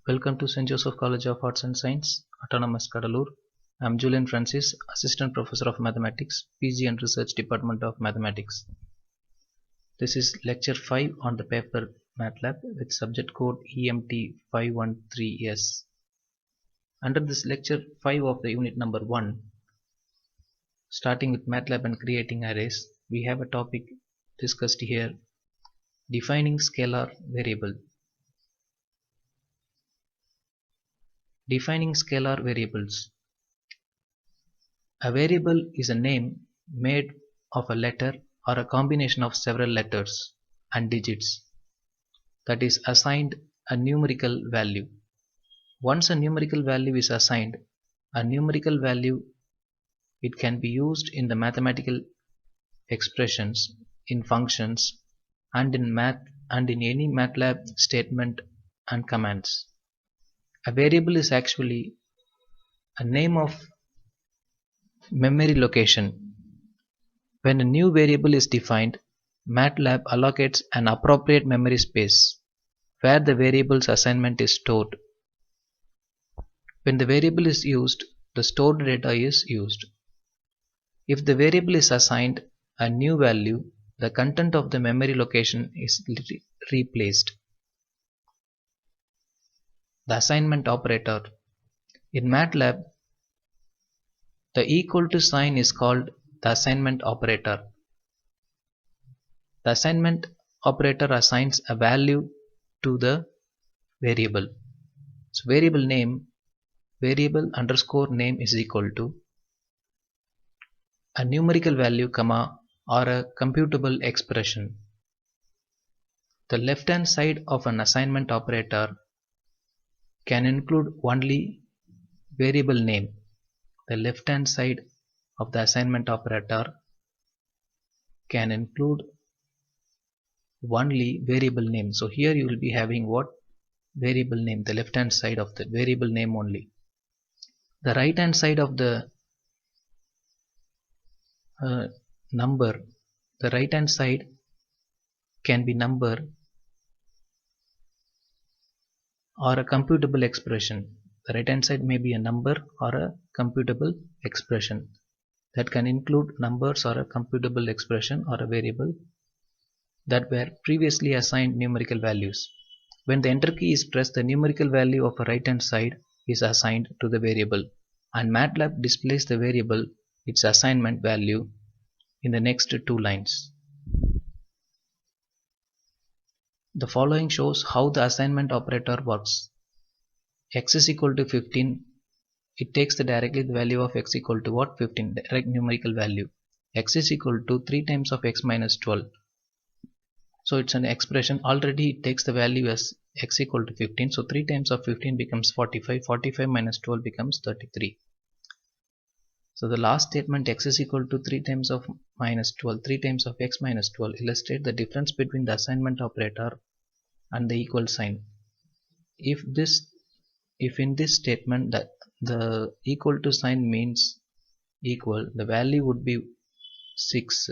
Welcome to St. Joseph College of Arts and Science, Autonomous Kadalur. I am Julian Francis, Assistant Professor of Mathematics, PG and Research Department of Mathematics. This is Lecture 5 on the paper MATLAB with subject code EMT513S. Under this Lecture 5 of the unit number 1, starting with MATLAB and creating arrays, we have a topic discussed here, defining scalar variable. Defining scalar variables. A variable is a name made of a letter or a combination of several letters and digits that is assigned a numerical value. Once a numerical value is assigned, a numerical value it can be used in the mathematical expressions, in functions, and in math and in any MATLAB statement and commands. A variable is actually a name of memory location. When a new variable is defined, MATLAB allocates an appropriate memory space where the variable's assignment is stored. When the variable is used, the stored data is used. If the variable is assigned a new value, the content of the memory location is replaced. The assignment operator. In MATLAB, the equal to sign is called the assignment operator. The assignment operator assigns a value to the variable. So variable name, variable underscore name is equal to a numerical value, comma, or a computable expression. The left hand side of an assignment operator can include only variable name. The left hand side of the assignment operator can include only variable name. So here you will be having what? Variable name, the left hand side of the variable name only. The right hand side of the number, the right hand side can be number or a computable expression. The right hand side may be a number or a computable expression that can include numbers or a computable expression or a variable that were previously assigned numerical values. When the enter key is pressed, the numerical value of a right hand side is assigned to the variable, and MATLAB displays the variable, its assignment value, in the next two lines. The following shows how the assignment operator works. X is equal to 15, it takes directly the value of x equal to what? 15, direct numerical value. X is equal to 3 times of x minus 12. So it's an expression, already it takes the value as x equal to 15. So 3 times of 15 becomes 45, 45 minus 12 becomes 33. So the last statement, x is equal to 3 times of minus 12, 3 times of x minus 12, illustrate the difference between the assignment operator and the equal sign. If in this statement that the equal to sign means equal, the value would be 6,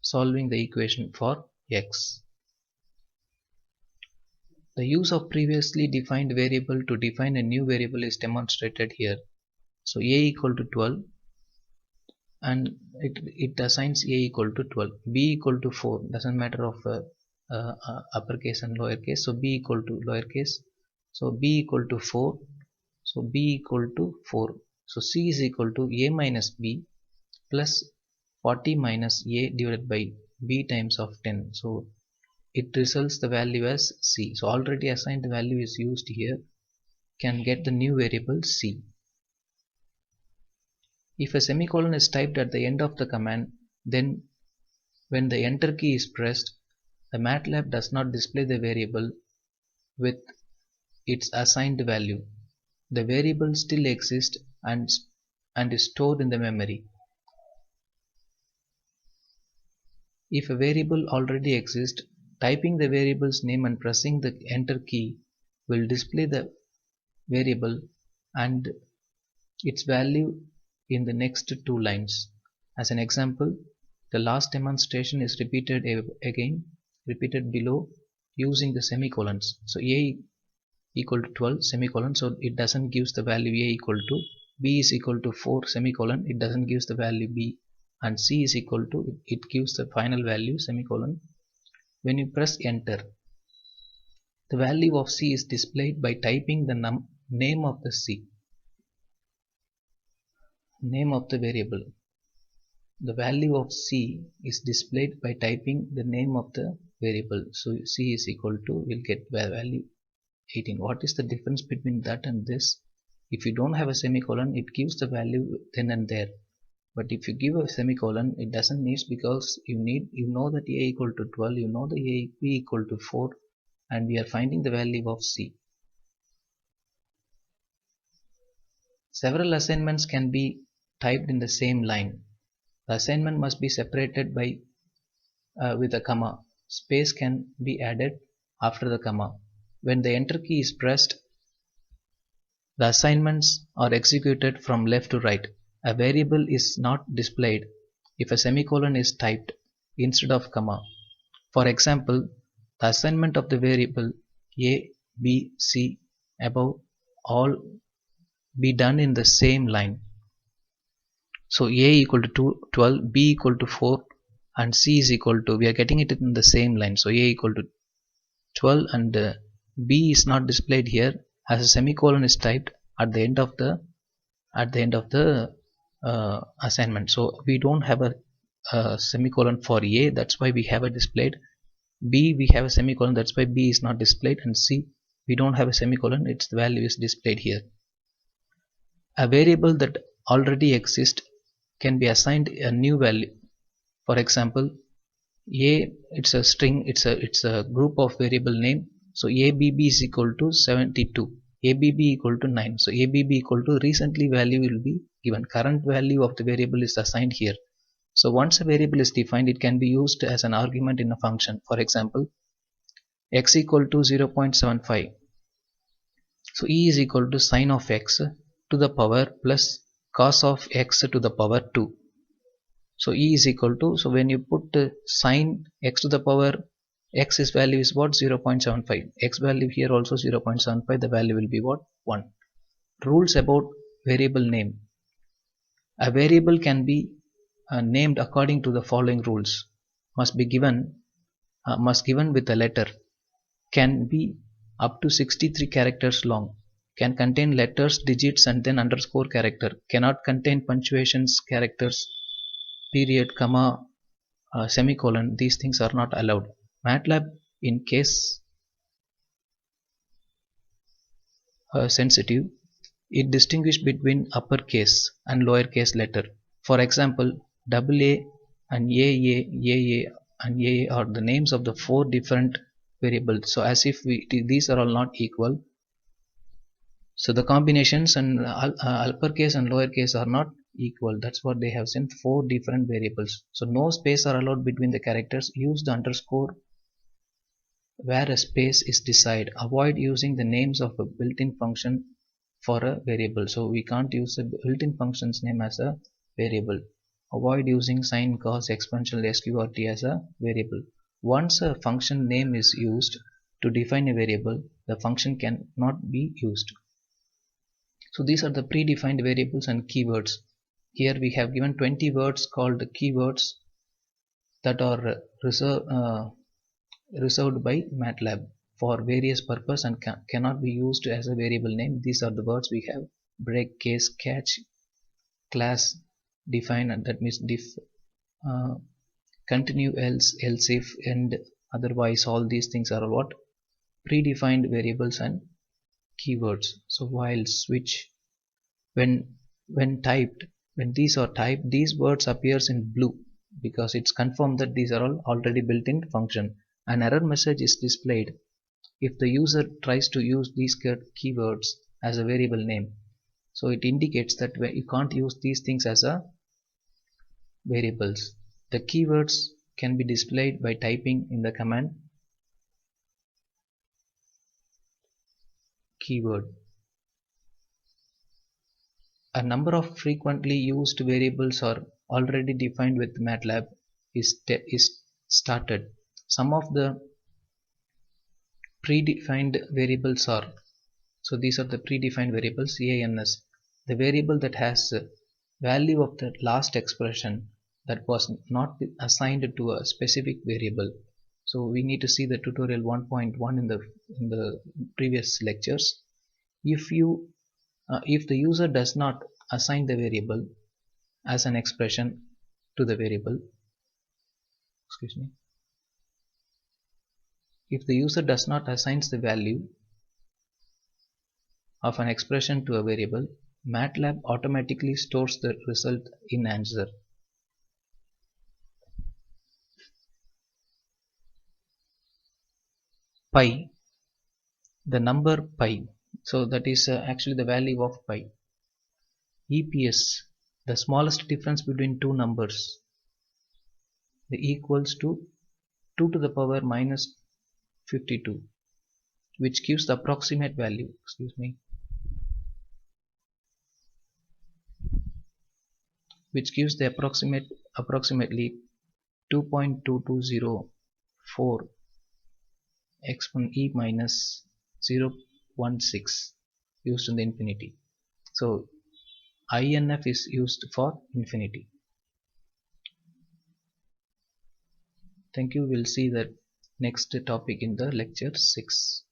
solving the equation for x. The use of previously defined variable to define a new variable is demonstrated here. So a equal to 12, and it assigns a equal to 12, b equal to 4, doesn't matter of uppercase and lowercase, so b equal to lowercase, so b equal to 4, so b equal to 4, so c is equal to a minus b plus 40 minus a divided by b times of 10, so it results the value as c. So already assigned value is used here, can get the new variable c. If a semicolon is typed at the end of the command, then when the enter key is pressed, the MATLAB does not display the variable with its assigned value. The variable still exists and is stored in the memory. If a variable already exists, typing the variable's name and pressing the enter key will display the variable and its value in the next two lines. As an example, the last demonstration is repeated below using the semicolons. So a equal to 12 semicolon, so it doesn't gives the value a equal to, b is equal to 4 semicolon, it doesn't gives the value b, and c is equal to, it gives the final value semicolon. When you press enter, the value of c is displayed by typing the name of the name of the variable. The value of c is displayed by typing the name of the variable. So c is equal to, we'll get value 18. What is the difference between that and this? If you don't have a semicolon, it gives the value then and there. But if you give a semicolon, it doesn't need, because you know that a equal to 12, you know the b equal to 4, and we are finding the value of c. Several assignments can be typed in the same line. The assignment must be separated by with a comma. Space can be added after the comma. When the enter key is pressed, the assignments are executed from left to right. A variable is not displayed if a semicolon is typed instead of comma. For example, the assignment of the variable a, b, c above all be done in the same line. So a equal to 12, b equal to 4, and c is equal to, we are getting it in the same line. So a equal to 12 and b is not displayed here, as a semicolon is typed at the end of the assignment. So we don't have a semicolon for a, that's why we have a displayed. B we have a semicolon, that's why b is not displayed, and c we don't have a semicolon, its value is displayed here. A variable that already exists can be assigned a new value. For example, a, it's a string, it's a group of variable name. So abb is equal to 72, abb equal to 9. So abb equal to, recently value will be given, current value of the variable is assigned here. So once a variable is defined, it can be used as an argument in a function. For example, x equal to 0.75. So e is equal to sine of x to the power plus cos of x to the power 2. So e is equal to, so when you put sine x to the power, x is value is what, 0.75, x value here also 0.75, the value will be what, 1. Rules about variable name. A variable can be named according to the following rules. Must given with a letter, can be up to 63 characters long, can contain letters, digits, and then underscore character, cannot contain punctuations, characters, period, comma, semicolon. These things are not allowed. MATLAB, in case sensitive, it distinguishes between uppercase and lowercase letter. For example, AA and AA and AA are the names of the 4 different variables. So as if these are all not equal. So the combinations and uppercase and lowercase are not equal. That's what they have sent, 4 different variables. So no space are allowed between the characters. Use the underscore where a space is desired. Avoid using the names of a built-in function for a variable. So we can't use a built-in function's name as a variable. Avoid using sine, cos, exponential, sqrt as a variable. Once a function name is used to define a variable, the function cannot be used. So these are the predefined variables and keywords. Here we have given 20 words called keywords that are reserved by MATLAB for various purpose and cannot be used as a variable name. These are the words we have: break, case, catch, class, define, and that means diff, continue, else, if, and otherwise. All these things are what? Predefined variables and keywords. So while switch, when typed, when these are typed, these words appears in blue because it's confirmed that these are all already built in function. An error message is displayed if the user tries to use these keywords as a variable name. So it indicates that you can't use these things as a variables. The keywords can be displayed by typing in the command keyword. A number of frequently used variables are already defined with MATLAB is started. Some of the predefined variables are, so these are the predefined variables ans, the variable that has value of the last expression that was not assigned to a specific variable. So we need to see the tutorial 1.1 in the previous lectures. If the user does not assign the variable as an expression to the variable, excuse me, if the user does not assigns the value of an expression to a variable, MATLAB automatically stores the result in answer. Pi, the number pi, so that is actually the value of pi. EPS, the smallest difference between two numbers, the equals to 2 to the power minus 52, which gives the approximate value, excuse me, which gives the approximately 2.2204 exponent e minus 0.16 used in the infinity. So INF is used for infinity. Thank you. We'll see the next topic in the lecture 6.